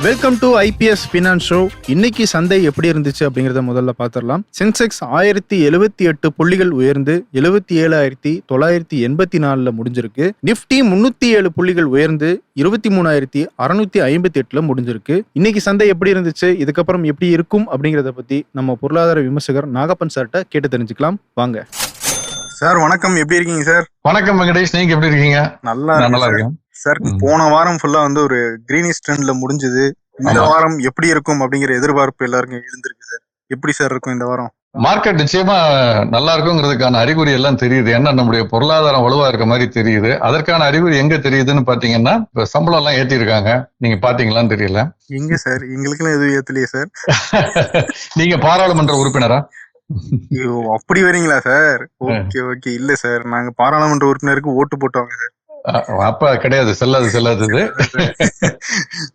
Welcome to IPS finance show. இன்னைக்கு சந்தை எப்படி இருந்துச்சு அப்படிங்கறத முதல்ல பாத்திரலாம். சென்செக்ஸ் 1078 புள்ளிகள் உயர்ந்து 77,984 முடிஞ்சிருக்கு. நிப்டி 307 புள்ளிகள் உயர்ந்து 23,658 முடிஞ்சிருக்கு. இன்னைக்கு சந்தை எப்படி இருந்துச்சு, இதுக்கப்புறம் எப்படி இருக்கும் அப்படிங்கறத பத்தி நம்ம பொருளாதார விமர்சகர் நாகப்பன் சார்ட்ட கேட்டு தெரிஞ்சுக்கலாம். வாங்க சார். வணக்கம், எப்படி இருக்கீங்க சார்? வணக்கம் வெங்கடேஷ், நீங்க எப்படி இருக்கீங்க? நல்லா இருக்கேன் சார். போன வாரம் ஃபுல்லா ஒரு கிரீனிஷ் ட்ரெண்ட்ல முடிஞ்சது. இந்த வாரம் எப்படி இருக்கும் அப்படிங்கிற எதிர்பார்ப்பு எல்லாருக்கும் எழுந்திருக்கு சார். எப்படி சார் இருக்கும் இந்த வாரம்? மார்க்கெட் நிச்சயமா நல்லா இருக்குங்கிறதுக்கான அறிகுறி எல்லாம் தெரியுது. ஏன்னா நம்முடைய பொருளாதாரம் வலுவா இருக்க மாதிரி தெரியுது. அதற்கான அறிகுறி எங்க தெரியுதுன்னு பாத்தீங்கன்னா, சம்பளம் எல்லாம் ஏத்தி இருக்காங்க. நீங்க பாத்தீங்களான்னு தெரியல. எங்க சார்? எங்களுக்கு எல்லாம் எதுவும் ஏத்தலையே சார். நீங்க பாராளுமன்ற உறுப்பினரா? ஐயோ, அப்படி வரீங்களா சார்? Okay okay. இல்ல சார், நாங்க பாராளுமன்ற உறுப்பினருக்கு ஓட்டு போட்டோங்க சார். அப்ப கிடையாது, செல்லாது.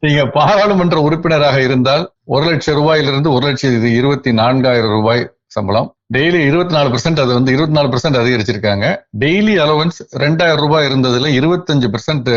நீங்க பாராளுமன்ற உறுப்பினராக இருந்தால் 1,00,000 ரூபாயிலிருந்து 1,24,000 ரூபாய் சம்பளம். டெய்லி 24%, அது 24% அதிகரிச்சிருக்காங்க. டெய்லி அலவன்ஸ் 2,000 ரூபாய் இருந்ததுல 25%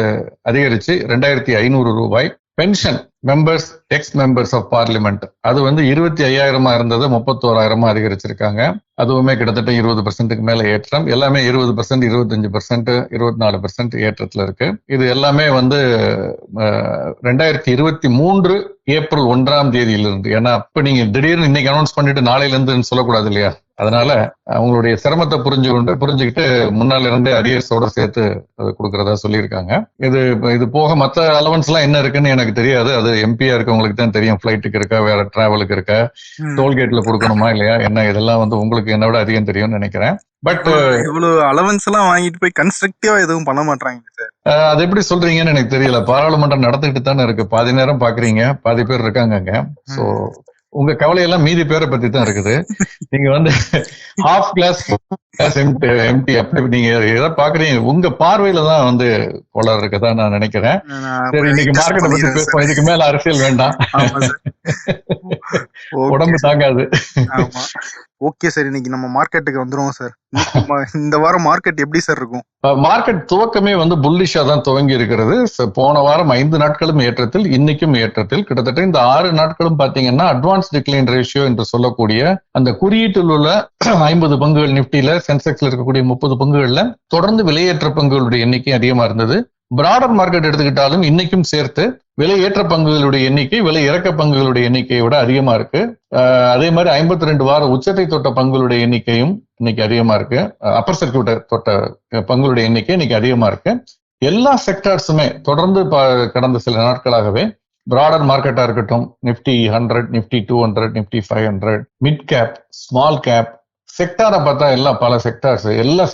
அதிகரிச்சு 2,500 ரூபாய். Pension members, ex members of parliament, அது 25,000 இருந்தது 31,000 அதிகரிச்சிருக்காங்க. அதுவுமே கிட்டத்தட்ட 20%க்கு மேல ஏற்றம். எல்லாமே 20%, 25%, 24% ஏற்றத்துல இருக்கு. இது எல்லாமே 2023 ஏப்ரல் 1ஆம் தேதியிலிருந்து. ஏன்னா இப்ப நீங்க திடீர்னு இன்னைக்கு அனௌன்ஸ் பண்ணிட்டு நாளையில இருந்து சொல்லக்கூடாது இல்லையா? அதனால அவங்களுடைய சிரமத்தை புரிஞ்சுக்கிட்டு முன்னால இருந்தே அரியர்ஸோட சேர்த்து அது கொடுக்கறதா சொல்லியிருக்காங்க. இது போக மற்ற அலவன்ஸ் எல்லாம் என்ன இருக்குன்னு எனக்கு தெரியாது. அது எம்பியா இருக்கவங்களுக்கு தான் தெரியும். பிளைட்டுக்கு இருக்கா, வேற டிராவலுக்கு இருக்கா, டோல்கேட்ல கொடுக்கணுமா இல்லையா, என்ன இதெல்லாம் உங்களுக்கு என்ன விட அதிகம் தெரியும்னு நினைக்கிறேன். பட் இவ்வளவு அலவன்ஸ் எல்லாம் வாங்கிட்டு போய் கன்ஸ்ட்ரக்டிவா எதுவும் பண்ண மாட்டாங்க சார். அது எப்படி சொல்றீங்கன்னு எனக்கு தெரியல. பாராளுமன்றம் நடந்துகிட்டு தானே இருக்கு. பாதி நேரம் பாக்குறீங்க, பாதி பேர் இருக்காங்க அங்க. சோ உங்க கவலையெல்லாம் மீதி பேரை பத்தி தான் இருக்குது. நீங்க ஹாஃப் கிளாஸ் எம்டி அப்படி நீங்க எதை பாக்குறீங்க, உங்க பார்வையில தான் கோளாறு இருக்கதான் நான் நினைக்கிறேன். சரி, இன்னைக்கு மார்க்கெட்டை பத்தி பேசுவோம். இதுக்கு மேல அரசியல் வேண்டாம், உடம்பு தாங்காது. ஓகே சார், இன்னைக்கு நம்ம மார்க்கெட்டுக்கு வந்துருவோம் சார். இந்த வாரம் மார்க்கெட் எப்படி சார் இருக்கும்? மார்க்கெட் துவக்கமே புல்லிஷா தான் துவங்கி இருக்கிறது. போன வாரம் 5 நாட்களும் ஏற்றத்தில், இன்னைக்கும் ஏற்றத்தில். கிட்டத்தட்ட இந்த 6 நாட்களும் பாத்தீங்கன்னா அட்வான்ஸ் டிக்ளைன் ரேஷியோ என்று சொல்லக்கூடிய அந்த குறியீட்டில் உள்ள 50 பங்குகள் நிப்டில, சென்செக்ஸ்ல இருக்கக்கூடிய 30 பங்குகள்ல தொடர்ந்து விலையேற்ற பங்குகளுடைய எண்ணிக்கை அதிகமா இருந்தது. பிராடர் மார்க்கெட் எடுத்துக்கிட்டாலும் இன்னைக்கும் சேர்த்து விலையேற்ற பங்குகளுடைய எண்ணிக்கை விலை இறக்க பங்குகளுடைய எண்ணிக்கையை விட அதிகமா இருக்கு. அதே மாதிரி 52 வார உச்சத்தை தொட்ட பங்குகளுடைய எண்ணிக்கையும் இன்னைக்கு அதிகமா இருக்கு. அப்பர் சர்க்கியூட்டை தொட்ட பங்குகளுடைய எண்ணிக்கை இன்னைக்கு அதிகமா இருக்கு. எல்லா செக்டார்ஸுமே தொடர்ந்து கடந்த சில நாட்களாகவே பிராடர் மார்க்கெட்டா இருக்கட்டும், Nifty 100, Nifty 200, Nifty 500, mid cap, small cap, செக்டாரை பார்த்தா எல்லா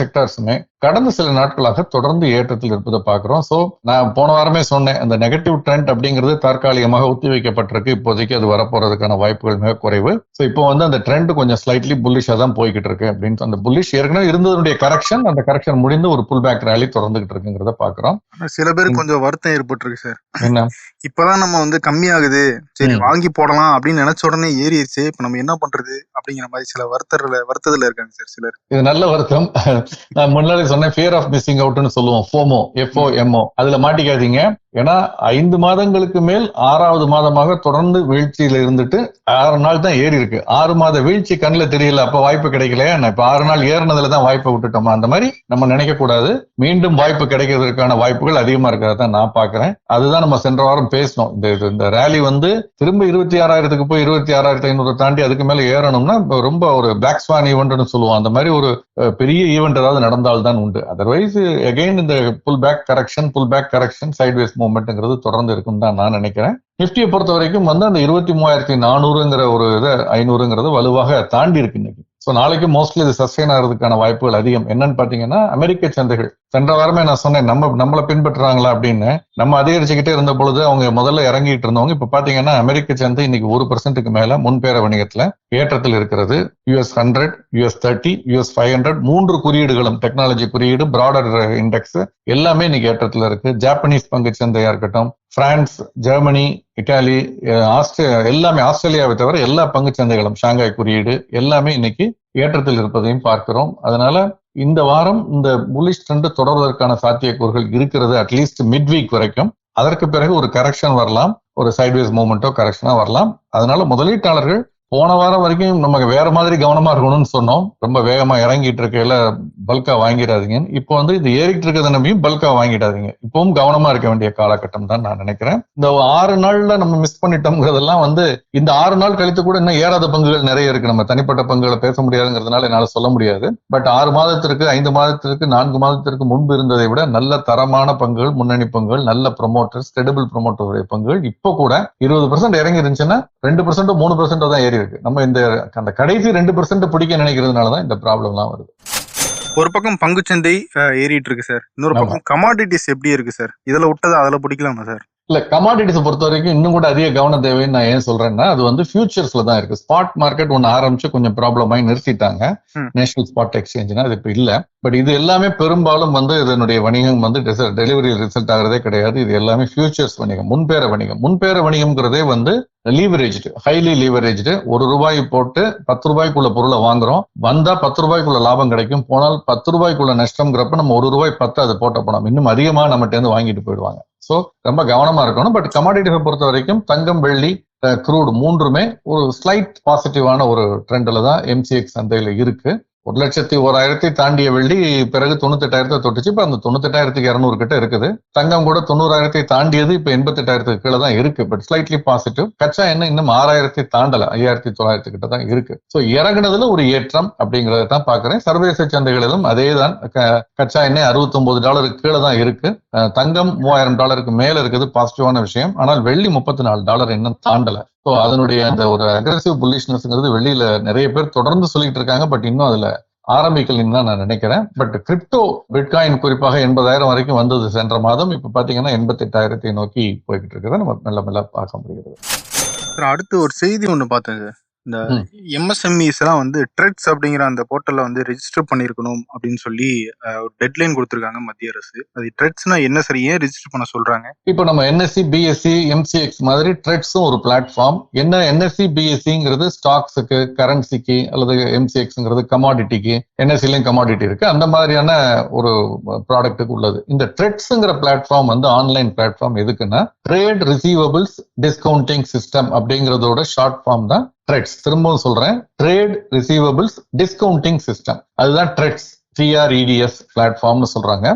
செக்டார்ஸுமே கடந்த சில நாட்களாக தொடர்ந்து ஏற்றத்தில் இருப்பதை பார்க்கிறோம். சோ நான் போன வாரமே சொன்னேன், அந்த நெகட்டிவ் ட்ரெண்ட் அப்படிங்கிறது தற்காலிகமாக ஒத்தி வைக்கப்பட்டிருக்கு. இப்போதைக்கு அது வரப்போறதுக்கான வாய்ப்புகள் மிக குறைவு. சோ இப்போ அந்த ட்ரெண்ட் கொஞ்சம் ஸ்லைட்லி புல்லிஷா தான் போய்கிட்டு இருக்கு. அப்படின்னு அந்த புல்லிஷ் ஏற்கனவே இருந்ததுடைய கரெக்ஷன், அந்த கரெக்ஷன் முடிந்து ஒரு புல் பேக் ரேலி தொடர்ந்துகிட்டு இருக்குங்கிறத பாக்குறோம். சில பேருக்கு கொஞ்சம் வருத்தம் ஏற்பட்டிருக்கு சார். என்ன, இப்பதான் நம்ம கம்மியாகுது, சரி வாங்கி போடலாம் அப்படின்னு நினைச்ச உடனே ஏறிடுச்சு, இப்ப நம்ம என்ன பண்றது அப்படிங்கிற மாதிரி சில வருத்தத்துல இருக்காங்க சார் சிலர். இது நல்ல வருத்தம். நான் முன்னாடி சொன்னேன், ஃபியர் ஆஃப் மிஸ்ஸிங் அவுட்னு சொல்லுவோம், FOMO, FOMO. அதுல மாட்டிக்காதீங்க. ஏன்னா 5 மாதங்களுக்கு மேல் 6வது மாதமாக தொடர்ந்து வீழ்ச்சியில இருந்துட்டு 6 நாள் தான் ஏறி இருக்கு. 6 மாத வீழ்ச்சி கண்ணுல தெரியல, அப்ப வாய்ப்பு கிடைக்கலையா? இப்ப 6 நாள் ஏறினதுலதான் வாய்ப்பை விட்டுட்டோமா? அந்த மாதிரி நம்ம நினைக்க கூடாது. மீண்டும் வாய்ப்பு கிடைக்கிறதுக்கான வாய்ப்புகள் அதிகமா இருக்கிறதான் நான் பாக்குறேன். அதுதான் நம்ம சென்ற வாரம் பேசணும். இந்த ரேலி திரும்ப 26,000க்கு போய் 26,500 தாண்டி அதுக்கு மேல ஏறணும்னா ரொம்ப ஒரு பிளாக் ஸ்வான் ஈவெண்ட்னு சொல்லுவோம். அந்த மாதிரி ஒரு பெரிய ஈவெண்ட் ஏதாவது நடந்தால்தான் உண்டு. அதர்வைஸ் அகைன் இந்த புல் பேக் கரெக்ஷன் சைட்வேஸ் மூவ்மெண்ட்ங்கிறது தொடர்ந்து இருக்கும் தான் நான் நினைக்கிறேன். நிப்டியை பொறுத்த வரைக்கும் அந்த 23,400ங்கிற ஒரு 500ங்கிறது வலுவாக தாண்டி இருக்கு இன்னைக்கு. ஸோ நாளைக்கு மோஸ்ட்லி இது சஸ்டெயின் ஆகிறதுக்கான வாய்ப்புகள் அதிகம். என்னன்னு பாத்தீங்கன்னா, அமெரிக்க சந்தைகள் சென்ற வாரமே நான் சொன்னேன், நம்மளை பின்பற்றுறாங்களா அப்படின்னு. நம்ம அதிகரிச்சுக்கிட்டே இருந்த பொழுது அவங்க முதல்ல இறங்கிட்டு இருந்தவங்க இப்ப பாத்தீங்கன்னா அமெரிக்க சந்தை இன்னைக்கு 1%க்கு மேல முன்பேற வணிகத்துல ஏற்றத்தில் இருக்கிறது. US 100, US 30, US 500 3 குறியீடுகளும், டெக்னாலஜி குறியீடு, பிராடர் இண்டெக்ஸ் எல்லாமே இன்னைக்கு ஏற்றத்துல இருக்கு. ஜாப்பனீஸ் பங்கு சந்தையா இருக்கட்டும், பிரான்ஸ், ஜெர்மனி, இட்டாலி, எல்லாமே, ஆஸ்திரேலியாவை தவிர எல்லா பங்கு சந்தைகளும், ஷாங்காய் குறியீடு எல்லாமே இன்னைக்கு ஏற்றத்தில் இருப்பதையும் பார்க்கிறோம். அதனால இந்த வாரம் இந்த புல்லிஷ் ட்ரெண்ட் தொடர்வதற்கான சாத்தியக்கூறுகள் இருக்கிறது, அட்லீஸ்ட் மிட் வீக் வரைக்கும். அதற்கு பிறகு ஒரு கரெக்ஷன் வரலாம். ஒரு சைட்வேஸ் மூவ்மெண்ட்டோ கரெக்ஷனா வரலாம். அதனால முதலீட்டாளர்கள் போன வாரம் வரைக்கும் நமக்கு வேற மாதிரி கவனமா இருக்கணும்னு சொன்னோம். ரொம்ப வேகமா இறங்கிட்டு இருக்கையில பல்கா வாங்கிடாதீங்க. இப்போ வந்து இது ஏறிட்டு இருக்கிறத நம்பியும் பல்கா வாங்கிடாதீங்க. இப்பவும் கவனமா இருக்க வேண்டிய காலகட்டம் தான் நான் நினைக்கிறேன். இந்த 6 நாள்ல நம்ம மிஸ் பண்ணிட்டோம்ங்கிறதெல்லாம் வந்து இந்த 6 நாள் கழித்து கூட இன்னும் ஏறாத பங்குகள் நிறைய இருக்கு. நம்ம தனிப்பட்ட பங்குகளை பேச முடியாதுங்கிறதுனால என்னால சொல்ல முடியாது. பட் 6 மாதத்திற்கு 5 மாதத்திற்கு 4 மாதத்திற்கு முன்பு இருந்ததை விட நல்ல தரமான பங்குகள், முன்னணி பங்குகள், நல்ல ப்ரொமோட்டர்ஸ், கிரெடிபிள் ப்ரொமோட்டருடைய பங்குகள் இப்போ கூட 20% இறங்கி இருந்துச்சுன்னா 2% 3% தான் ஏறி இருக்கு. நம்ம அந்த கடைசி 2% பிடிக்க நினைக்கிறதுனாலதான் இந்த ப்ராப்ளம் எல்லாம் வருது. ஒரு பக்கம் பங்குச்சந்தை ஏறிட்டு இருக்கு சார், இன்னொரு பக்கம் கமாடிட்டிஸ் எப்படி இருக்கு சார்? இதுல விட்டதை அதுல பிடிக்கலாமா சார்? இல்ல, கமாடிட்டிஸ் பொறுத்த வரைக்கும் இன்னும் கூட அதிக கவனம் தேவைன்னு நான் ஏன் சொல்றேன்னா, அது வந்து ஃபியூச்சர்ஸ்ல தான் இருக்கு. ஸ்பாட் மார்க்கெட் ஒன்னு ஆரம்பிச்சு கொஞ்சம் ப்ராப்ளம் ஆகி நிறுத்திட்டாங்க. நேஷனல் ஸ்பாட் எக்ஸ்சேஞ்சுனா அது இப்ப இல்ல. பட் இது எல்லாமே பெரும்பாலும் வந்து இதனுடைய வணிகம் வந்து டெலிவரி ரிசல்ட் ஆகிறதே கிடையாது. இது எல்லாமே ஃபியூச்சர்ஸ் வணிகம், முன்பேற வணிகம். முன்பேற வணிகம்ங்கிறதே வந்து லீவரேஜ்டு, ஹைலி லீவரேஜ்டு. ₹1 போட்டு ₹10 பொருளை வாங்குறோம், வந்தா ₹10 லாபம் கிடைக்கும், போனால் ₹10 நஷ்டம்ங்கிறப்ப நம்ம ₹1 10 அது போட்ட போனோம், இன்னும் அதிகமா நம்மகிட்ட இருந்து வாங்கிட்டு போயிடுவாங்க. சோ ரொம்ப கவனமா இருக்கணும். பட் கமாடிட்டிஸை பொறுத்த வரைக்கும் தங்கம், வெள்ளி, க்ரூட் மூன்றுமே ஒரு ஸ்லைட் பாசிட்டிவான ஒரு ட்ரெண்ட்ல தான் எம்சிஎக்ஸ் சந்தையில இருக்கு. 1,01,000 தாண்டிய வெள்ளி பிறகு 98,000 தொட்டுச்சு. இப்ப அந்த 98,200 கிட்ட இருக்குது. தங்கம் கூட 90,000 தாண்டியது, இப்ப 88,000 கீழே தான் இருக்கு. But slightly positive. கச்சா எண்ணெய் இன்னும் 6,000 தாண்டல, 5,900 கிட்ட தான் இருக்கு. சோ இறங்குனதுல ஒரு ஏற்றம் அப்படிங்கறத தான் பாக்குறேன். சர்வதேச சந்தைகளிலும் அதே தான். கச்சா எண்ணெய் $69 கீழே தான் இருக்கு. தங்கம் $3,000 மேல இருக்குது, பாசிட்டிவான விஷயம். ஆனால் வெள்ளி $34 இன்னும் தாண்டல. ஸோ அதனுடைய அந்த ஒரு அக்ரெசிவ் புல்லிஷ்னஸ்ங்கிறது வெளியில நிறைய பேர் தொடர்ந்து சொல்லிட்டு இருக்காங்க. பட் இன்னும் அதுல ஆரம்பிக்கலன்னு தான் நான் நினைக்கிறேன். பட் கிரிப்டோ பிட்காயின் குறிப்பாக 80,000 வரைக்கும் வந்தது சென்ற மாதம். இப்ப பாத்தீங்கன்னா 88,000 நோக்கி போய்கிட்டு இருக்கிறத நம்ம மெல்ல மெல்ல பார்க்க முடிகிறது. அடுத்து ஒரு செய்தி ஒண்ணு பார்த்தேன். இந்த எம்எஸ்எம்இஸ் எல்லாம் வந்து ட்ரெட்ஸ் அப்படிங்கிற அந்த போர்ட்டல்ல வந்து ரெஜிஸ்டர் பண்ணிருக்கணும் அப்படின்னு சொல்லி ஒரு டெட்லைன் கொடுத்திருக்காங்க மத்திய அரசு. அது ட்ரெட்ஸ்னா என்ன சார், ஏன் ரெஜிஸ்டர் பண்ண சொல்றாங்க? இப்போ நம்ம என்எஸ்சி, பிஎஸ்சி, எம்சிஎக்ஸ் மாதிரி ட்ரெட்ஸும் ஒரு பிளாட்ஃபார்ம். என்ன என்எஸ்சி, பிஎஸ்சிங்கிறது ஸ்டாக்ஸுக்கு, கரன்சிக்கு, அல்லது எம்சிஎக்ஸ்ங்கிறது கமாடிட்டிக்கு. என்எஸ்சிலையும் கமாடிட்டி இருக்கு, அந்த மாதிரியான ஒரு ப்ராடக்ட்டுக்கு உள்ளது. இந்த ட்ரெட்ஸ்ங்கிற பிளாட்ஃபார்ம் வந்து ஆன்லைன் பிளாட்ஃபார்ம். எதுக்குன்னா ட்ரேட் ரிசீவபிள்ஸ் டிஸ்கவுண்டிங் சிஸ்டம் அப்படிங்கிறதோட ஷார்ட் ஃபார்ம் தான் ட்ரெட்ஸ். திரும்பவும் சொல்றேன், ட்ரேட் ரிசீவபிள்ஸ் டிஸ்கவுண்டிங் சிஸ்டம், அதுதான் ட்ரெட்ஸ். TREDS பிளாட்ஃபார்ம்னு சொல்றாங்க.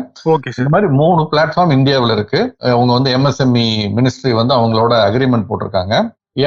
இந்த மாதிரி 3 பிளாட்ஃபார்ம் இந்தியாவில் இருக்கு. அவங்க வந்து எம்எஸ்எம்இ மினிஸ்ட்ரி வந்து அவங்களோட அக்ரிமெண்ட் போட்டிருக்காங்க.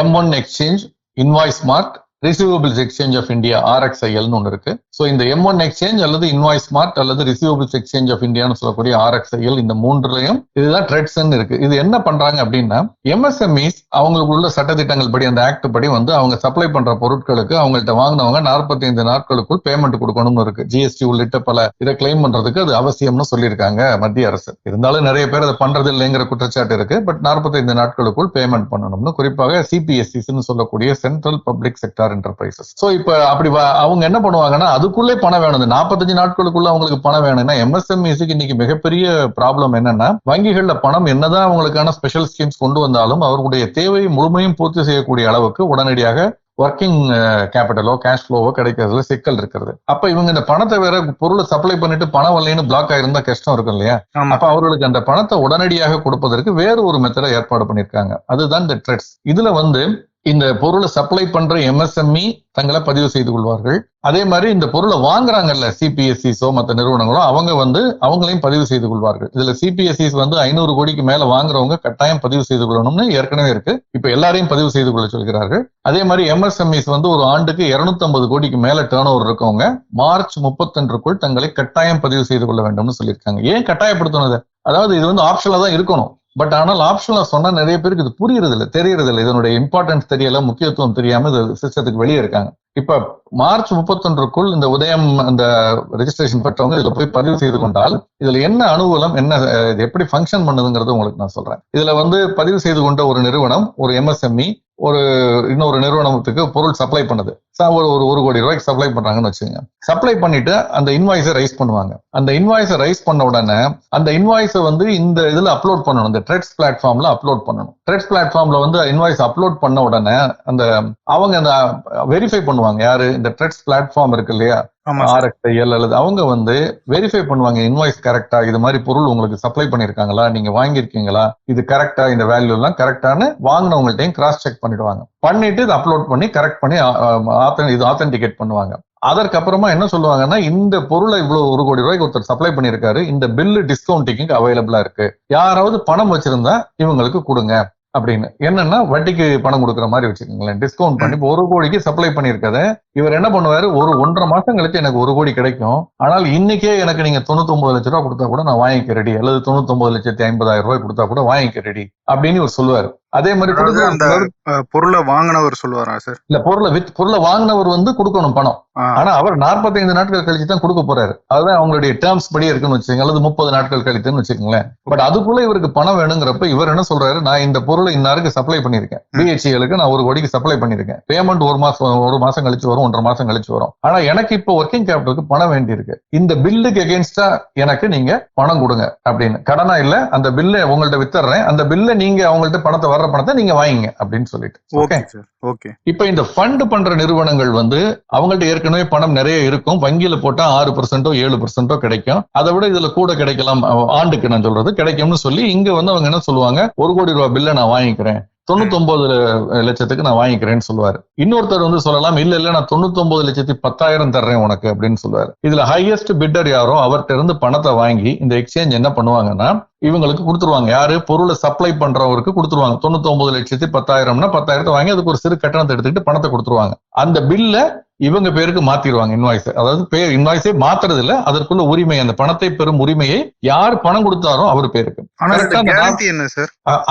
M1 exchange, invoice mart, receivables exchange of India, RXIL ஒன்று இருக்கு. ஸோ இந்த M1 எக்ஸ்சேஞ்ச் அல்லது இன்வாய்ஸ் மார்ட் அல்லது ரிசீவபிள்ஸ் எக்ஸ்சேஞ்ச் ஆஃப் இந்தியான்னு சொல்லக்கூடிய RXIL, இந்த மூன்றுலையும் இதுதான் ட்ரெட்ஸ் இருக்கு. இது என்ன பண்றாங்க அப்படின்னா, எம்எஸ்எம்இஸ் அவங்களுக்கு உள்ள சட்டத்திட்டங்கள் படி, அந்த ஆக்ட் படி வந்து அவங்க சப்ளை பண்ற பொருட்களுக்கு அவங்கள்ட்ட வாங்கினவங்க 45 நாட்களுக்குள் பேமெண்ட் கொடுக்கணும்னு இருக்கு. ஜிஎஸ்டி உள்ளிட்ட பல இதை கிளைம் பண்றதுக்கு அது அவசியம்னு சொல்லியிருக்காங்க மத்திய அரசு. இருந்தாலும் நிறைய பேர் அதை பண்றது இல்லைங்கிற குற்றச்சாட்டு இருக்கு. பட் 45 நாட்களுக்குள் பேமெண்ட் பண்ணணும்னு, குறிப்பாக சிபிஎஸ்இன்னு சொல்லக்கூடிய central public sector enterprises. So இப்ப அப்படி அவங்க என்ன பண்ணுவாங்கன்னா, அதுக்குள்ளே பணம் வேணும். 45 நாட்களுக்குள்ள அவங்களுக்கு பணம் வேணும்னா, எம்எஸ்எம்இஸ்க்கு இன்னைக்கு மிகப்பெரிய ப்ராப்ளம் என்னன்னா, வங்கிகள்ல பணம் என்னதான் அவங்களுக்கான ஸ்பெஷல் ஸ்கீம்ஸ் கொண்டு வந்தாலும் அவர்களுடைய தேவை முழுமையும் பூர்த்தி செய்யக்கூடிய அளவுக்கு உடனடியாக ஒர்க்கிங் கேபிட்டலோ கேஷ் ஃப்ளோவோ கிடைக்கிறதுல சிக்கல் இருக்கிறது. அப்ப இவங்க இந்த பணத்தை வேற பொருளை சப்ளை பண்ணிட்டு பணம் வரலைன்னு பிளாக் ஆயிருந்தா கஷ்டம் இருக்கும் இல்லையா? அப்ப அவர்களுக்கு அந்த பணத்தை உடனடியாக கொடுப்பதற்கு வேறு ஒரு மெத்தடை ஏற்பாடு பண்ணிருக்காங்க. அதுதான் இந்த ட்ரெட்ஸ். இதுல வந்து இந்த பொருளை சப்ளை பண்ற எம்எஸ்எம்இ தங்களை பதிவு செய்து கொள்வார்கள். அதே மாதிரி இந்த பொருளை வாங்குறாங்கல்ல சிபிஎஸ்இஸோ மற்ற நிறுவனங்களோ, அவங்க வந்து அவங்களையும் பதிவு செய்து கொள்வார்கள். இதுல சிபிஎஸ்இஸ் வந்து 500 கோடிக்கு மேல வாங்குறவங்க கட்டாயம் பதிவு செய்து கொள்ளணும்னு ஏற்கனவே இருக்கு. இப்ப எல்லாரையும் பதிவு செய்து கொள்ள சொல்கிறார்கள். அதே மாதிரி எம்எஸ்எம்இஸ் வந்து ஒரு ஆண்டுக்கு 250 கோடிக்கு மேல டர்ன் ஓவர் இருக்கவங்க மார்ச் 31க்குள் தங்களை கட்டாயம் பதிவு செய்து கொள்ள வேண்டும்னு சொல்லியிருக்காங்க. ஏன் கட்டாயப்படுத்தினது? அதாவது இது வந்து ஆப்ஷனலா தான் இருக்கணும். பட் ஆனால் ஆப்ஷனலா சொன்னா நிறைய பேருக்கு இது புரியறது இல்லை, தெரியறது இல்லை. இதனுடைய இம்பார்ட்டன்ஸ் தெரியல, முக்கியத்துவம் தெரியாம இது சிஸ்டத்துக்கு வெளியே இருக்காங்க. இப்ப மார்ச் 31க்குள் இந்த உதயம் அந்த ரெஜிஸ்ட்ரேஷன் பெற்றவங்க இதுல போய் பதிவு செய்து கொண்டால் இதுல என்ன அனுகூலம், என்ன இது எப்படி ஃபங்க்ஷன் பண்ணுதுங்கிறது உங்களுக்கு நான் சொல்றேன். இதுல வந்து பதிவு செய்து கொண்ட ஒரு நிறுவனம், ஒரு எம்எஸ்எம்இ இன்னொரு நிறுவனத்துக்கு பொருள் சப்ளை பண்ணுது. ஒரு ₹1 கோடி சப்ளை பண்றாங்கன்னு வச்சுக்கோங்க. சப்ளை பண்ணிட்டு அந்த இன்வாய்ஸை ரைஸ் பண்ணுவாங்க. அந்த இன்வாய்ஸை ரைஸ் பண்ண உடனே அந்த இன்வாய்ஸை வந்து இந்த இதுல அப்லோட் பண்ணணும், இந்த ட்ரெட்ஸ் பிளாட்ஃபார்ம்ல அப்லோட் பண்ணணும். ட்ரெட்ஸ் பிளாட்ஃபார்ம்ல வந்து இன்வாய்ஸ் அப்லோட் பண்ண உடனே அவங்க அந்த வெரிஃபை பண்ணுவாங்க. யாரு? இந்த ட்ரெட்ஸ் பிளாட்ஃபார்ம் இருக்கு இல்லையா, ஆமா சார். RXIL அல்லது அவங்க வந்து வெரிஃபை பண்ணுவாங்க இன்வாய்ஸ் கரெக்டா, இது மாதிரி பொருள் உங்களுக்கு சப்ளை பண்ணிருக்காங்களா, நீங்க வாங்கியிருக்கீங்களா, இது கரெக்டா, இந்த வேல்யூ எல்லாம் கரெக்டானு வாங்கினவங்கள்ட்டையும் கிராஸ் செக் பண்ணிடுவாங்க. பண்ணிட்டு இதை அப்லோட் பண்ணி கரெக்ட் பண்ணி இது ஆத்தென்டிகேட் பண்ணுவாங்க. அதற்கப்புறமா என்ன சொல்லுவாங்கன்னா, இந்த பொருளை இவ்வளவு 1 கோடி ரூபாய்க்கு ஒருத்தர் சப்ளை பண்ணிருக்காரு, இந்த பில்லு டிஸ்கவுண்டிங் அவைலபிளா இருக்கு, யாராவது பணம் வச்சிருந்தா இவங்களுக்கு கொடுங்க அப்படின்னு. என்னன்னா வட்டிக்கு பணம் கொடுக்குற மாதிரி வச்சுக்கோங்களேன், டிஸ்கவுண்ட் பண்ணி 1 கோடிக்கு சப்ளை பண்ணிருக்கத இவர் என்ன பண்ணுவாரு, 1.5 மாசம் கழிச்சு எனக்கு 1 கோடி கிடைக்கும், ஆனால் இன்னைக்கே எனக்கு நீங்க 99 லட்சம் ரூபாய் கொடுத்தா கூட நான் வாங்கிக்க ரெடி, அல்லது 99,50,000 ரூபாய் கொடுத்தா கூட வாங்கிக்க ரெடி அப்படின்னு இவர் சொல்லுவாரு. அதே மாதிரி அந்த பொருளை வாங்கினவர் சொல்லுவாரா சார்? இல்ல, பொருளை வாங்கினவர் வந்து கொடுக்கணும் பணம். ஆனா அவர் 45 நாட்கள் கழிச்சு தான் கொடுக்க போறாரு. அதுதான் அவங்களுடைய டேர்ம்ஸ் படி இருக்குன்னு வச்சுக்கோங்க, அல்லது 30 நாட்கள் கழித்துன்னு வச்சுக்கோங்களேன். பட் அதுக்குள்ள இவருக்கு பணம் வேணுங்கிறப்ப இவர் என்ன சொல்றாரு, நான் இந்த பொருளை இன்னாருக்கு சப்ளை பண்ணிருக்கேன், BHELக்கு நான் 1 கோடிக்கு சப்ளை பண்ணிருக்கேன், பேமெண்ட் 1 மாசம் கழிச்சு வரும், 1.5 மாசம் கழிச்சு வரும், ஆனா எனக்கு இப்போ ஒர்க்கிங் கேபிட்டலுக்கு பணம் வேண்டி இருக்கு, இந்த பில்லுக்கு எகென்ஸ்டா எனக்கு நீங்க பணம் கொடுங்க அப்படின்னு. கடனா இல்ல, அந்த பில்லை உங்கள்ட்ட வித்துறேன், அந்த பில்லை நீங்க அவங்கள்ட்ட பணத்தை வர்ற பணத்தை நீங்க வாங்கிங்க அப்படின்னு சொல்லிட்டு. இப்ப இந்த ஃபண்ட் பண்ற நிறுவனங்கள் வந்து அவங்கள்ட்ட ஏற்கனவே பணம் நிறைய இருக்கும், வங்கியில போட்டா 6% 7% கிடைக்கும், அதை விட இதுல கூட கிடைக்கலாம், ஆண்டுக்கு நான் சொல்றது கிடைக்கும்னு சொல்லி இங்க வந்து அவங்க என்ன சொல்லுவாங்க, 1 கோடி ரூபாய் பில்லை நான் வாங்கிக்கிறேன், 99 லட்சத்துக்கு நான் வாங்கிக்கிறேன்னு சொல்லுவாரு. இன்னொருத்தர் வந்து சொல்லலாம், இல்ல நான் 99,10,000 தர்றேன் உனக்கு அப்படின்னு சொல்லுவாரு. இதுல ஹையஸ்ட் பிட்டர் யாரோ அவர்கிட்ட இருந்து பணத்தை வாங்கி இந்த எக்ஸ்சேஞ்ச் என்ன பண்ணுவாங்கன்னா இவங்களுக்கு கொடுத்துருவாங்க. யாரு, பொருளை சப்ளை பண்றவருக்கு கொடுத்துருவாங்க. 99,10,000 10,000 வாங்கி அதுக்கு ஒரு சிறு கட்டணத்தை எடுத்துக்கிட்டு பணத்தை கொடுத்துருவாங்க. அந்த பில்ல இவங்க பேருக்கு மாத்திடுவாங்க இன்வாய்ஸ். அதாவது இன்வாய்ஸே மாத்துறது இல்ல, அதற்குள்ள உரிமை, அந்த பணத்தை பெறும் உரிமையை யார் பணம் கொடுத்தாரோ அவர் பேருக்கு.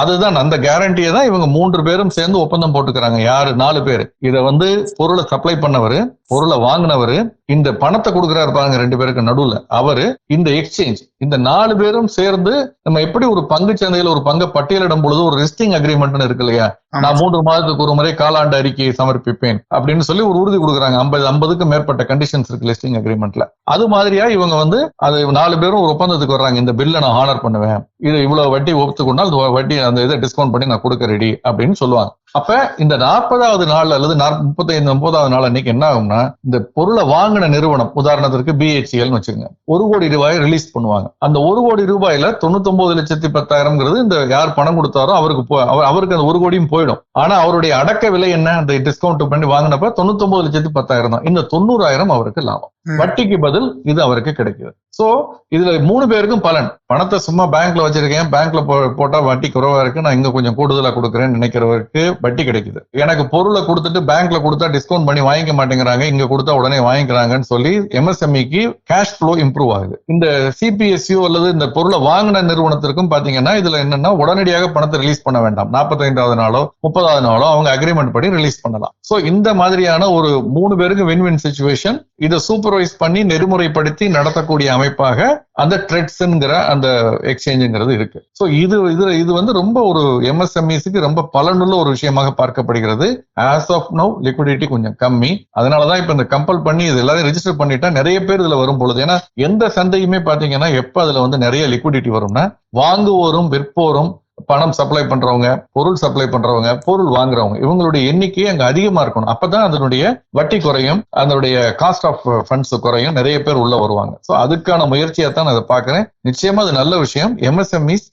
அதுதான் அந்த கேரண்டியை தான் இவங்க 3 பேரும் சேர்ந்து ஒப்பந்தம் போட்டுக்கிறாங்க. யாரு, 4 பேர். இத வந்து பொருளை சப்ளை பண்ணவரு, பொருளை வாங்கினவரு, இந்த பணத்தை கொடுக்கிறாரு பாருங்க 2 பேருக்கு நடுவுல அவரு, இந்த எக்ஸ்சேஞ்ச், இந்த 4 பேரும் சேர்ந்து நம்ம எப்படி ஒரு பங்கு சந்தையில ஒரு பங்கை பட்டியலிடும் பொழுது ஒரு லிஸ்டிங் அக்ரிமெண்ட் இருக்கு இல்லையா, நான் 3 மாதத்துக்கு ஒரு முறை காலாண்டு அறிக்கையை சமர்ப்பிப்பேன் அப்படின்னு சொல்லி ஒரு உறுதி கொடுக்குறாங்க. 50க்கு மேற்பட்ட கண்டிஷன்ஸ் இருக்கு லிஸ்டிங் அக்ரிமெண்ட்ல. அது மாதிரியா இவங்க வந்து அது 4 பேரும் ஒரு ஒப்பந்தத்துக்கு வர்றாங்க, இந்த பில்லை நான் ஹானர் பண்ணுவேன், இது இவ்வளவு வட்டி ஒப்புத்துக்கொண்டால் வட்டி அந்த இதை டிஸ்கவுண்ட் பண்ணி நான் கொடுக்க ரெடி அப்படின்னு சொல்லுவாங்க. அப்ப இந்த 40வது நாள் அல்லது 30வது நாள் அன்னைக்கு என்ன ஆகும்னா, இந்த பொருளை வாங்கின நிறுவனம், உதாரணத்திற்கு BHEL வச்சுக்கோங்க, 1 கோடி ரூபாய் ரிலீஸ் பண்ணுவாங்க. அந்த 1 கோடி ரூபாயில 99,10,000 இந்த யார் பணம் கொடுத்தாரோ அவருக்கு அந்த 1 கோடியும் போயிடும். ஆனா அவருடைய அடக்க விலை என்ன, அந்த டிஸ்கவுண்ட் பண்ணி வாங்கினப்ப 99,10,000 தான். இந்த 90,000 அவருக்கு லாபம், வட்டிக்கு பதில் இது அவருக்கு கிடைக்குது. சோ இதுல 3 பேருக்கும் பலன். பணத்தை சும்மா பேங்க்ல வச்சிருக்கேன், பேங்க்ல போட்டா வட்டி குறைவா இருக்கு, நான் இங்க கொஞ்சம் கூடுதலா கொடுக்குறேன்னு நினைக்கிறவருக்கு வட்டி கிடைக்குது. எனக்கு பொருளை கொடுத்துட்டு பேங்க்ல கொடுத்தா டிஸ்கவுண்ட் பண்ணி வாங்கிக்க மாட்டேங்கிறாங்க, இங்க கொடுத்தா உடனே வாங்கிக்கிறாங்கன்னு சொல்லி MSMEக்கு கேஷ் ஃப்ளோ இம்ப்ரூவ் ஆகுது. இந்த CPSU அல்லது இந்த பொருளை வாங்கின நிறுவனத்திற்கும் பாத்தீங்கன்னா இதுல என்னன்னா உடனடியாக பணத்தை ரிலீஸ் பண்ண வேண்டாம், 45வது நாளோ 30வது நாளோ அவங்க அக்ரிமெண்ட் படி ரிலீஸ் பண்ணலாம். சோ இந்த மாதிரியான ஒரு 3 பேருக்கு வின் வின் சிச்சுவேஷன். இதை சூப்பர்வைஸ் பண்ணி நெறிமுறைப்படுத்தி நடத்தக்கூடிய அமைப்பாக அந்த ட்ரெட்ஸ்ங்கிற அந்த எக்ஸ்சேஞ்சுங்கிறது இருக்கு. சோ இது வந்து ரொம்ப ஒரு MSMEஸ்க்கு ரொம்ப பலனுள்ள ஒரு விஷயமாக பார்க்கப்படுகிறது. ஆஸ் ஆஃப் நவ் லிக்விடிட்டி கொஞ்சம் கம்மி, அதனாலதான் இப்ப இந்த கம்பல் பண்ணி இது எல்லாரும் ரெஜிஸ்டர் பண்ணிட்டா நிறைய பேர் இதுல வரும் பொழுது. ஏன்னா எந்த சந்தையுமே பாத்தீங்கன்னா எப்ப அதுல வந்து நிறைய லிக்விடிட்டி வரும்னா, வாங்குவோரும் விற்போரும், பணம் சப்ளை பண்றவங்க, பொருள் சப்ளை பண்றவங்க, பொருள் வாங்குறவங்க, இவங்களுடைய எண்ணிக்கை அங்க அதிகமா இருக்கணும். அப்பதான் அதனுடைய வட்டி குறையும், அதனுடைய காஸ்ட் ஆஃப் ஃபண்ட்ஸ் குறையும், நிறைய பேர் உள்ள வருவாங்க. சோ அதுக்கான முயற்சியா தான் நான் அதை பாக்குறேன். நிச்சயமா அது நல்ல விஷயம். MSMEs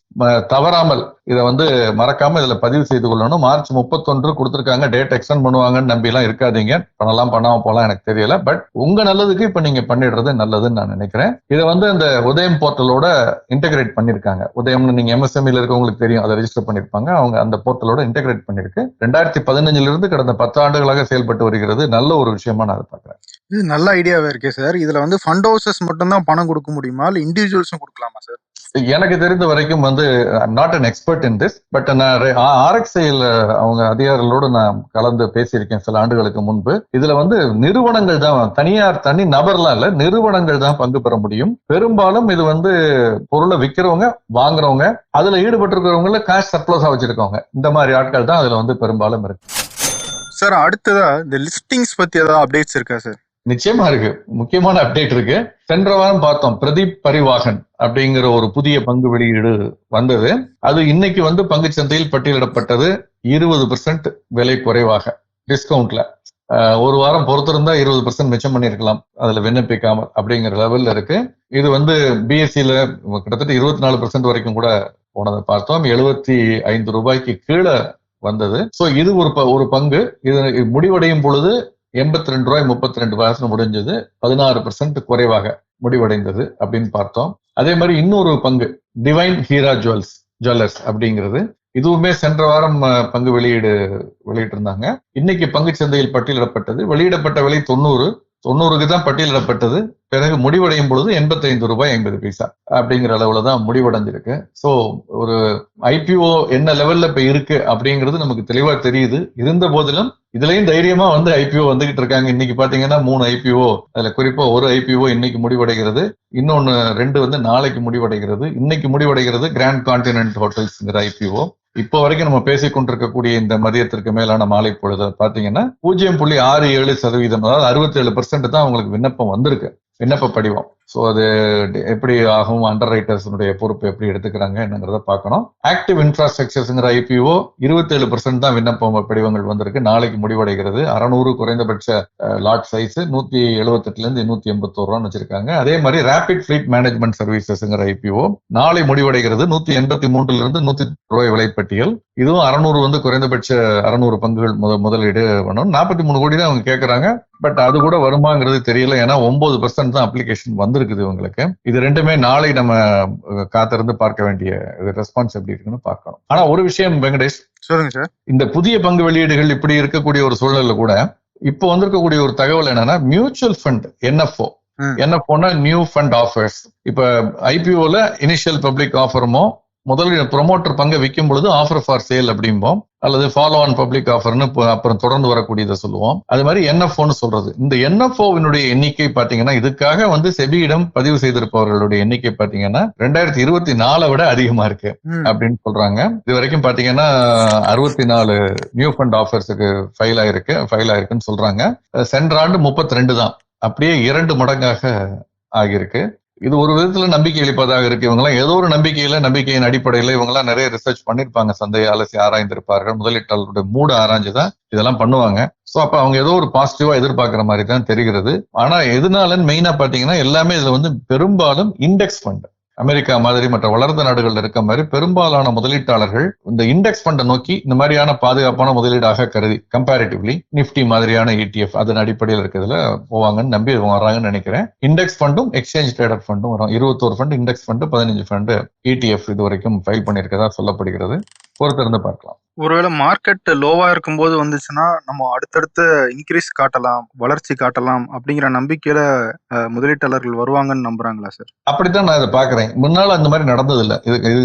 தவறாமல் இதை வந்து மறக்காம இதுல பதிவு செய்து கொள்ளணும். மார்ச் 31 கொடுத்திருக்காங்க, டேட் எக்ஸ்டெண்ட் பண்ணுவாங்கன்னு நம்பி எல்லாம் இருக்காதீங்க. பண்ணலாம் பண்ணாம போலாம் எனக்கு தெரியல, பட் உங்க நல்லதுக்கு இப்ப நீங்க பண்ணிடுறது நல்லதுன்னு நான் நினைக்கிறேன். இதை வந்து இந்த உதயம் போர்ட்டலோட இன்டெகிரேட் பண்ணிருக்காங்க. உதயம்னு நீங்க MSMEல இருக்கவங்களுக்கு தெரியும், அதை ரெஜிஸ்டர் பண்ணிருப்பாங்க. அவங்க அந்த போர்ட்டலோட இன்டெகிரேட் பண்ணிருக்கு. 2015 இருந்து கடந்த 10 ஆண்டுகளாக செயல்பட்டு வருகிறது. நல்ல ஒரு விஷயமா நான் அதை பாக்குறேன். இது நல்ல ஐடியாவே இருக்கே சார். இதுல வந்து ஃபண்ட் ஹவுசஸ் மட்டும் தான் பணம் கொடுக்க முடியுமா, இல்ல இண்டிவிஜுவல்ஸும் கொடுக்கலாமா சார்? எனக்கு தெரிந்த வரைக்கும் வந்து not an expert in this, but நான் RXIL அவங்க அதிகாரிகளோடு நான் கலந்து பேசியிருக்கேன் சில ஆண்டுகளுக்கு முன்பு. இதுல வந்து நிறுவனங்கள் தான், தனி நபர்லாம் இல்ல, நிறுவனங்கள் தான் பங்கு பெற முடியும். பெரும்பாலும் இது வந்து பொருளை விற்கிறவங்க, வாங்குறவங்க, அதுல ஈடுபட்டிருக்கிறவங்கள கேஷ் சர்ப்ளஸா வச்சிருக்கவங்க, இந்த மாதிரி ஆட்கள் தான் அதுல வந்து பெரும்பாலும் இருக்கு. சார் அடுத்ததா இந்த லிஸ்டிங்ஸ் பத்தி ஏதாவது அப்டேட்ஸ் இருக்கா சார்? நிச்சயமா இருக்கு, முக்கியமான அப்டேட் இருக்கு. சென்ற வாரம் பார்த்தோம், பிரதீப் பரிவாஹன் அப்படிங்கிற ஒரு புதிய பங்கு வெளியீடு வந்தது. அது இன்னைக்கு வந்து பங்கு சந்தையில் பட்டியலிடப்பட்டது 20% விலை குறைவாக, டிஸ்கவுண்ட்ல. ஒரு வாரம் பொறுத்திருந்தா 20% மிச்சம் பண்ணிருக்கலாம் அதுல விண்ணப்பிக்காம அப்படிங்கிற லெவல்ல இருக்கு. இது பிஎஸ்சியில கிட்டத்தட்ட 24% வரைக்கும் கூட போனதை பார்த்தோம். 75 ரூபாய்க்கு கீழே வந்தது. சோ இது ஒரு பங்கு. இது முடிவடையும் பொழுது 82 ரூபாய் 32 காசு முடிஞ்சது. 16% குறைவாக முடிவடைந்தது அப்படின்னு பார்த்தோம். அதே மாதிரி இன்னொரு பங்கு டிவைன் ஹீரா ஜுவல்லர்ஸ் அப்படிங்கிறது, இதுவுமே சென்ற வாரம் பங்கு வெளியிட்டு இருந்தாங்க. இன்னைக்கு பங்கு சந்தையில் பட்டியலிடப்பட்டது. வெளியிடப்பட்ட விலை 90க்கு தான் பட்டியலிடப்பட்டது. பிறகு முடிவடையும் பொழுது 85 ரூபாய் 50 பைசா அப்படிங்கிற அளவுல தான் முடிவடைஞ்சிருக்கு. சோ ஒரு ஐபிஓ என்ன லெவல்ல இப்ப இருக்கு அப்படிங்கிறது நமக்கு தெளிவா தெரியுது. இருந்த போதிலும் இதுலயும் தைரியமா ஐபிஓ வந்துகிட்டு இருக்காங்க. இன்னைக்கு பாத்தீங்கன்னா 3 ஐபிஓ, அதுல குறிப்பா ஒரு ஐபிஓ இன்னைக்கு முடிவடைகிறது, இன்னொன்னு 2 நாளைக்கு முடிவடைகிறது. இன்னைக்கு முடிவடைகிறது கிராண்ட் கான்டினென்ட் ஹோட்டல்ஸ்ங்கிற ஐபிஓ. இப்போ வரைக்கும் நம்ம பேசிக் கொண்டிருக்கக்கூடிய இந்த மதியத்திற்கு மேலான மாலை பொழுது பாத்தீங்கன்னா 0.67%, அதாவது 67% தான் அவங்களுக்கு விண்ணப்பம் வந்திருக்கு, விண்ணப்ப படிவம். சோ அது எப்படி ஆகும், அண்டர் ரைட்டர்ஸுடைய பொறுப்பு எப்படி எடுத்துக்கிறாங்க என்னங்கிறத பார்க்கணும். ஆக்டிவ் இன்ஃப்ராஸ்ட்ரக்சர்ஸ்ங்கிற ஐபிஓ 27% தான் விண்ணப்ப படிவங்கள் வந்திருக்கு. நாளைக்கு முடிவடைகிறது. 600 குறைந்தபட்ச லாட் சைஸ், 178 181 ரூபான்னு வச்சிருக்காங்க. அதே மாதிரி ரேபிட் ஃபிளீட் மேனேஜ்மெண்ட் சர்வீசஸ்ங்கிற ஐபிஓ நாளை முடிவடைகிறது. 183 100 ரூபாய் விலைப்பட்டியல். இதுவும் 600 குறைந்தபட்ச 600 பங்குகள் முதலீடு பண்ணணும். 43 கோடி தான் அவங்க கேட்கறாங்க. பட் அது கூட வருமாங்கிறது தெரியல. ஏன்னா 9% தான் அப்ளிகேஷன் வந்திருக்குது இவங்களுக்கு. இது ரெண்டுமே நாளை நம்ம காத்திருந்து பார்க்க வேண்டிய ரெஸ்பான்ஸ் எப்படி இருக்குன்னு பார்க்கணும். ஆனா ஒரு விஷயம் வெங்கடேஷ், சொல்லுங்க சார். இந்த புதிய பங்கு வெளியீடுகள் இப்படி இருக்கக்கூடிய ஒரு சூழல்ல கூட இப்போ வந்திருக்கக்கூடிய ஒரு தகவல் என்னன்னா, மியூச்சுவல் ஃபண்ட் என்எஃப்ஓனா நியூ ஃபண்ட் ஆஃபர்ஸ். இப்ப ஐபிஓல இனிஷியல் பப்ளிக் ஆஃபருமோ முதலில் ப்ரொமோட்டர் பங்கை விற்கும் பொழுது ஆஃபர் ஃபார் சேல் அப்படிம்போம், அல்லது ஃபாலோ ஆன் பப்ளிக் ஆஃபர்னு அப்புறம் தொடர்ந்து வரக்கூடியதை சொல்லுவோம். அது மாதிரி என்எஃப்ஓன்னு சொல்றது. இந்த என்எஃப்ஓவினுடைய எண்ணிக்கை பாத்தீங்கன்னா, இதுக்காக செபியிடம் பதிவு செய்திருப்பவர்களுடைய எண்ணிக்கை பாத்தீங்கன்னா 2024 விட அதிகமா இருக்கு அப்படின்னு சொல்றாங்க. இது வரைக்கும் பாத்தீங்கன்னா 64 நியூ ஃபண்ட் ஆஃபர்ஸுக்கு ஃபைல் ஆயிருக்குன்னு சொல்றாங்க. சென்ற ஆண்டு 32 தான். அப்படியே 2 மடங்காக ஆகியிருக்கு. இது ஒரு விதத்துல நம்பிக்கை அளிப்பதாக இருக்கு. இவங்கெல்லாம் ஏதோ ஒரு நம்பிக்கையின் அடிப்படையில இவங்கெல்லாம் நிறைய ரிசர்ச் பண்ணிருப்பாங்க, சந்தையை அலசி ஆராய்ந்திருப்பார்கள், முதலீட்டாளருடைய மூட ஆராய்ஞ்சுதான் இதெல்லாம் பண்ணுவாங்க. சோ அப்ப அவங்க ஏதோ ஒரு பாசிட்டிவா எதிர்பார்க்கிற மாதிரி தான் தெரிகிறது. ஆனா எதனாலன்னு மெயினா பாத்தீங்கன்னா, எல்லாமே இதுல பெரும்பாலும் இண்டெக்ஸ் ஃபண்ட், அமெரிக்கா மாதிரி மற்ற வளர்ந்த நாடுகள் இருக்க மாதிரி பெரும்பாலான முதலீட்டாளர்கள் இந்த இண்டெக்ஸ் ஃபண்டை நோக்கி இந்த மாதிரியான பாதுகாப்பான முதலீடாக கருதி கம்பேரிட்டிவ்லி நிப்டி மாதிரியான ETF அதன் அடிப்படையில் இருக்கிறதுல போவாங்கன்னு நம்பி வர்றாங்கன்னு நினைக்கிறேன். இண்டெக்ஸ் ஃபண்டும் எக்ஸ்சேஞ்ச் ட்ரேடட் ஃபண்டும் வரும். 21 fund index fund, 15 fund ETF இது வரைக்கும் ஃபைல் பண்ணியிருக்கதா சொல்லப்படுகிறது. பொறுத்திருந்து பார்க்கலாம். ஒருவேளை மார்க்கெட் லோவா இருக்கும்போது வந்துச்சுன்னா நம்ம அடுத்தடுத்த இன்க்ரீஸ் காட்டலாம், வளர்ச்சி காட்டலாம் அப்படிங்கிற நம்பிக்கையில முதலீட்டாளர்கள் வருவாங்கன்னு நம்புறாங்களா சார்? அப்படித்தான் நான் இதை பாக்குறேன். முன்னால அந்த மாதிரி நடந்தது இல்லை.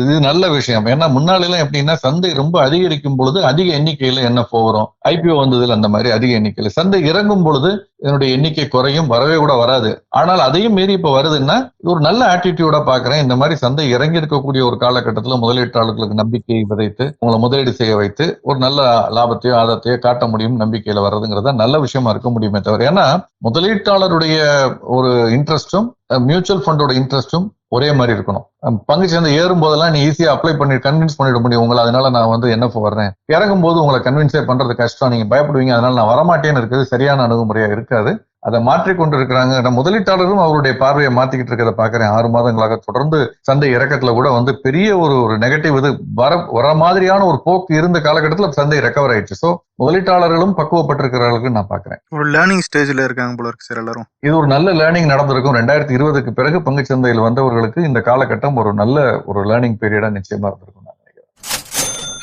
இது நல்ல விஷயம். ஏன்னா முன்னால எல்லாம் எப்படின்னா, சந்தை ரொம்ப அதிகரிக்கும் பொழுது அதிக எண்ணிக்கையில என்ன போகிறோம், ஐபிஓ வந்ததுல அந்த மாதிரி அதிக எண்ணிக்கையில, சந்தை இறங்கும் பொழுது இதனுடைய எண்ணிக்கை குறையும், வரவே கூட வராது. ஆனால் அதையும் மீறி இப்ப வருதுன்னா இது ஒரு நல்ல ஆட்டிடியூடா பாக்குறேன். இந்த மாதிரி சந்தை இறங்கி இருக்கக்கூடிய ஒரு காலகட்டத்துல முதலீட்டாளர்களுக்கு நம்பிக்கையை விதைத்து உங்களை முதலீடு செய்ய வைத்து ஒரு நல்ல லாபத்தையோ ஆதாயத்தையோ காட்ட முடியும் நம்பிக்கையில வர்றதுங்கிறத நல்ல விஷயமா இருக்க முடியுமே தவிர, ஏன்னா முதலீட்டாளருடைய ஒரு இன்ட்ரெஸ்டும் மியூச்சுவல் ஃபண்டோட இன்ட்ரெஸ்டும் ஒரே மாதிரி இருக்கணும். பங்கு சந்தை ஏறும் போதெல்லாம் நீ ஈஸியா அப்ளை பண்ணி கன்வின்ஸ் பண்ணிட முடியும் உங்களை. அதனால நான் என்ன வர்றேன், இறங்கும் போது உங்களை கன்வின்ஸே பண்றது கஷ்டம், நீங்க பயப்படுவீங்க, அதனால நான் வரமாட்டேன்னு இருக்கிறது சரியான அணுகுமுறையா இருக்காது. அதை மாற்றிக்கொண்டு இருக்கிறாங்க. முதலீட்டாளரும் அவருடைய பார்வையை மாத்திக்கிட்டு இருக்கிறத பாக்குறேன். 6 மாதங்களாக தொடர்ந்து சந்தை இறக்கத்துல கூட பெரிய ஒரு நெகட்டிவ் இது வர மாதிரியான ஒரு போக்கு இருந்த காலகட்டத்துல சந்தை ரெக்கவர் ஆயிடுச்சு. சோ முதலீட்டாளர்களும் பக்குவப்பட்டிருக்கிறார்கள் நான் பாக்குறேன். ஒரு லேர்னிங் ஸ்டேஜ்ல இருக்காங்க போல இருக்கு சார் எல்லாரும். இது ஒரு நல்ல லேர்னிங் நடந்திருக்கும். 2020க்கு பிறகு பங்கு சந்தையில் வந்தவர்களுக்கு இந்த காலகட்டம் ஒரு நல்ல ஒரு லேர்னிங் பீரியடா நிச்சயமா இருந்திருக்கும் நான் நினைக்கிறேன்.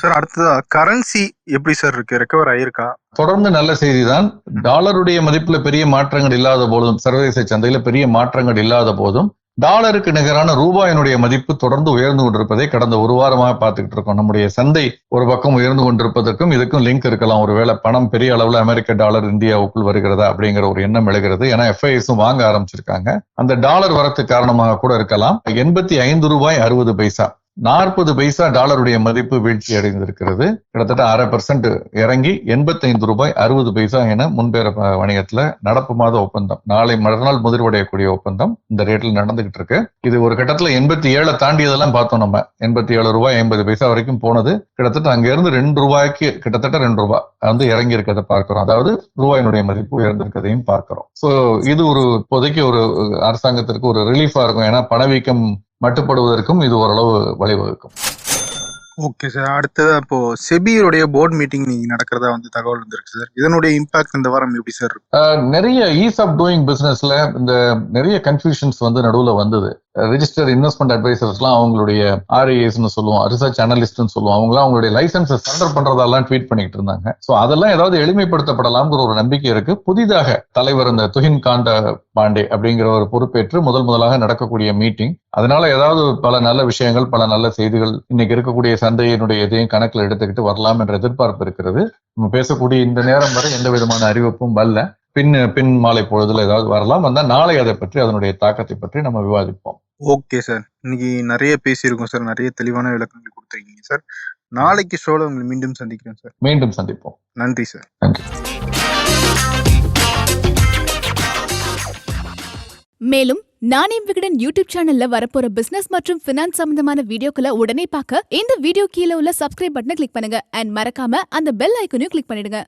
சார் அடுத்ததா கரன்சி எப்படி சார் இருக்கு, ரெக்கவர் ஆயிருக்கா? தொடர்ந்து நல்ல செய்தி தான். டாலருடைய மதிப்புல பெரிய மாற்றங்கள் இல்லாத போதும், சர்வதேச சந்தையில பெரிய மாற்றங்கள் இல்லாத போதும், டாலருக்கு நிகரான ரூபாயினுடைய மதிப்பு தொடர்ந்து உயர்ந்து கொண்டிருப்பதை கடந்த ஒரு வாரமாக பார்த்துக்கிட்டு இருக்கோம். நம்முடைய சந்தை ஒரு பக்கம் உயர்ந்து கொண்டிருப்பதற்கும் இதுக்கும் லிங்க் இருக்கலாம். ஒருவேளை பணம் பெரிய அளவுல அமெரிக்க டாலர் இந்தியாவுக்குள் வருகிறதா அப்படிங்கிற ஒரு எண்ணம் எழுகிறது. ஏன்னா FISம் வாங்க ஆரம்பிச்சிருக்காங்க. அந்த டாலர் வரத்து காரணமாக கூட இருக்கலாம். 85 ரூபாய் 60 பைசா 40 பைசா டாலருடைய மதிப்பு வீழ்ச்சி அடைந்திருக்கிறது. கிட்டத்தட்ட 0.5% இறங்கி 85 ரூபாய் 60 பைசா என முன்பேற வணிகத்துல நடப்பு மாத ஒப்பந்தம், நாளை மறுநாள் முதிர்வடையக்கூடிய ஒப்பந்தம் இந்த ரேட்ல நடந்துகிட்டு இருக்கு. இது ஒரு கட்டத்துல 87 தாண்டியதெல்லாம் பார்த்தோம். நம்ம 87 ரூபாய் 50 பைசா வரைக்கும் போனது. கிட்டத்தட்ட அங்க இருந்து 2 ரூபாய்க்கு கிட்டத்தட்ட 2 ரூபாய் வந்து இறங்கி இருக்கிறத பார்க்கிறோம். அதாவது ரூபாயினுடைய மதிப்பு உயர்ந்திருக்கிறதையும் பார்க்கிறோம். சோ இது ஒரு இப்போதைக்கு ஒரு அரசாங்கத்திற்கு ஒரு ரிலீஃபா இருக்கும். ஏன்னா பணவீக்கம் மட்டுப்படுவதற்கும் இது ஓரளவு வழிவகுக்கும். Okay sir. அடுத்தது இப்போ செபியோடைய போர்ட் மீட்டிங் நீங்க நடக்கிறதா வந்து தகவல் வந்திருக்கு சார். இதனுடைய இம்பாக்ட் இந்த வாரம் எப்படி சார் இருக்கும்? நிறைய ஈஸ் ஆஃப் டூயிங் பிசினஸ்ல இந்த நிறைய கன்ஃபியூஷன்ஸ் வந்து நடுவுல வந்தது. ரிஜிஸ்டர் இன்வெஸ்ட்மெண்ட் அட்வைசர்ஸ்லாம் அவங்களுடைய RASன்னு சொல்லுவோம், ரிசர்ச் அனலிஸ்ட்னு சொல்லுவோம், அவங்களாம் அவங்களுடைய லைசன்ஸை சரண்டர் பண்றதெல்லாம் ட்வீட் பண்ணிட்டு இருந்தாங்க. ஸோ அதெல்லாம் ஏதாவது எளிமைப்படுத்தப்படலாம்ங்கிற ஒரு நம்பிக்கை இருக்கு. புதிதாக தலைவர் இந்த துஹின் காந்த பாண்டே அப்படிங்கிற ஒரு பொறுப்பேற்று முதலாக நடக்கக்கூடிய மீட்டிங், அதனால ஏதாவது பல நல்ல விஷயங்கள், பல நல்ல செய்திகள் இன்னைக்கு இருக்கக்கூடிய சந்தையினுடைய இதையும் கணக்கில் எடுத்துக்கிட்டு வரலாம் என்ற எதிர்பார்ப்பு இருக்கிறது. நம்ம பேசக்கூடிய இந்த நேரம் வரை எந்த விதமான அறிவிப்பும் வரல. பின் மாலை பொழுதுல ஏதாவது வரலாம். வந்தா நாளை அதை பற்றி, அதனுடைய தாக்கத்தை பற்றி நம்ம விவாதிப்போம். Okay sir. இன்னைக்கு நிறைய பேசியிருக்கோம் சார். நிறைய தெளிவான விளக்கங்கள் கொடுத்துருக்கீங்க சார். நாளைக்கு ஷோல உங்களை மீண்டும் சந்திக்கிறேன் சார். மீண்டும் சந்திப்போம். நன்றி சார். நன்றி. மேலும் நானே விகடன் யூடியூப் சேனல்ல வரப்போற பிசினஸ் மற்றும் பினான்ஸ் சம்பந்தமான வீடியோக்களை உடனே பார்க்க இந்த வீடியோ கீழே உள்ள சப்ஸ்கிரைப் பட்டனை கிளிக் பண்ணுங்க. அண்ட் மறக்காம அந்த பெல் ஐக்கனையும் கிளிக் பண்ணிடுங்க.